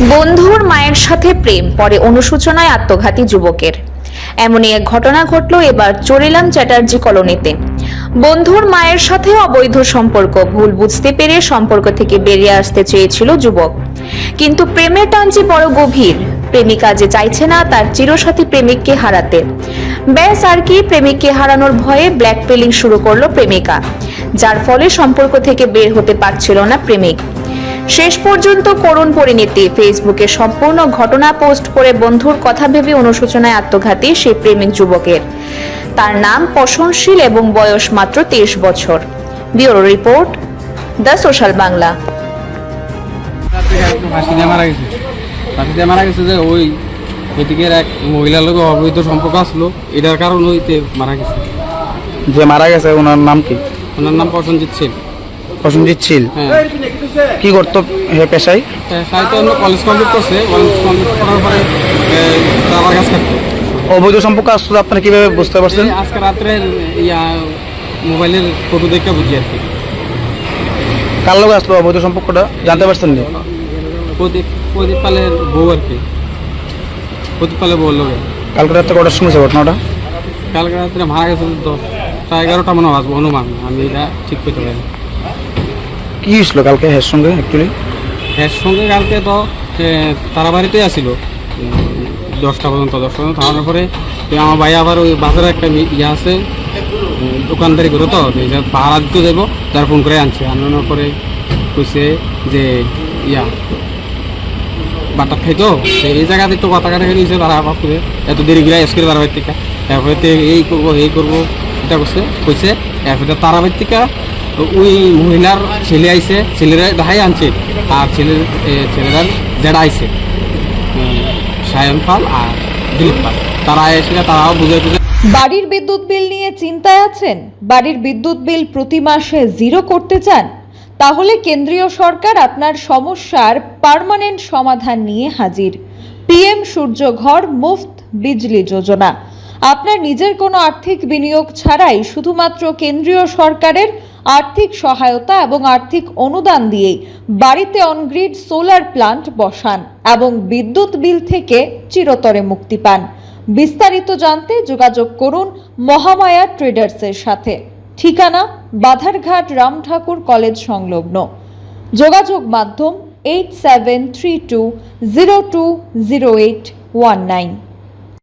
বন্ধুর মায়ের সাথে প্রেম, পরে অনুশোচনায় আত্মঘাতী যুবকের। এমনই এক ঘটনা ঘটল এবার চোরিলাম চ্যাটার্জি কলোনিতে। বন্ধুর মায়ের সাথে অবৈধ সম্পর্ক, ভুল বুঝতে পেরে সম্পর্ক থেকে বেরিয়ে আসতে চেয়েছিল যুবক, কিন্তু প্রেমের টান যে বড় গভীর। প্রেমিকা যে চাইছে না তার চিরসাথী প্রেমিককে হারাতে। ব্যাস আর কি, প্রেমিককে হারানোর ভয়ে ব্ল্যাকমেলিং শুরু করলো প্রেমিকা, যার ফলে সম্পর্ক থেকে বের হতে পারছিল না প্রেমিক। শেষ পর্যন্ত করুণ পরিণতি। ফেসবুকে সম্পূর্ণ ঘটনা পোস্ট করে বন্ধুর কথা ভেবে অনুশোচনায় আত্মঘাতী সেই প্রেমিক যুবকের। তার নাম পশনশীল এবং বয়স মাত্র 23 বছর। Bureau report, the social Bangla. ফাঁসিতে মারা গেছে যে ওই এদিকের এক মহিলার লোক অবৈধ সম্পর্ক আসলো, এটার কারণ হইতে মারা গেছে। যে মারা গেছে ওনার নাম কি? ওনার নাম প্রসেনজিৎ ছিল। প্রসেনজিৎ ছিল? হ্যাঁ। কি করতো পেশায়? সাহিত্য কলেজ কমপ্লিট করছে, কলেজ কমপ্লিট করার পরে রাবার গাছ কাটতো। অবৈধ সম্পর্ক আসলে আপনারা কিভাবে বুঝতে পারছেন? আজকে রাত্রে মোবাইলের ফটো দেখে বুঝি আর কি। কার লোক আসলো অবৈধ সম্পর্কটা জানতে পারছেন না? প্রদীপ পালের বউ আর কি, প্রদীপ পালের বউ লোক। কালকে রাত্রে কটার সময় ঘটনাটা? কালকে রাত্রে মারা গেছে 10-11টা মনে আসবো অনুমান, আমি এটা ঠিক করতে পারি। কি হয়েছিল কালকে এর সঙ্গে? অ্যাকচুয়ালি এর সঙ্গে কালকে তো তারা বাড়িতেই আসিল 10টা পর্যন্ত থামানোর পরে আমার ভাই আবার ওই বাজারে একটা আছে দোকানদারি করে, তো পাহারা দিতে দেবো, তার ফোন করে আনছে। আনানোর পরে কইছে যে বাটার খাইতো এই জায়গাতে একটু কথা কাটা খেয়েছে। তারা আবার করে এত দেরি গিয়ে এসকে তারাবাড়ির থেকে, তারপরে এই করবো এটা কইছে। এরপরে তারাবাড়ির থেকে ওই মহিলার ছেলে আইছে, ছেলেরা দেখাই আনছে, আর ছেলেরা যেটা আইছে সায়ন পাল আর দিলীপ পাল, তারা এসে তারাও বুঝাইতে। বাড়ির বিদ্যুৎ বিল নিয়ে চিন্তায় আছেন? বাড়ির বিদ্যুৎ বিল প্রতি মাসে 0 করতে চান? তাহলে কেন্দ্রীয় সরকার আপনার সমস্যার পার্মানেন্ট সমাধান নিয়ে হাজির। পিএম সূর্য ঘর মুফত বিজলি যোজনা। আপনার নিজের কোনো আর্থিক বিনিয়োগ ছাড়াই শুধুমাত্র কেন্দ্রীয় সরকারের আর্থিক সহায়তা এবং আর্থিক অনুদান দিয়েই বাড়িতে অনগ্রিড সোলার প্লান্ট বসান এবং বিদ্যুৎ বিল থেকে চিরতরে মুক্তি পান। বিস্তারিত জানতে যোগাযোগ করুন মহামায়া ট্রেডার্সের সাথে। ঠিকানা বাধারঘাট রাম ঠাকুর কলেজ সংলগ্ন। যোগাযোগ মাধ্যম 8732020819।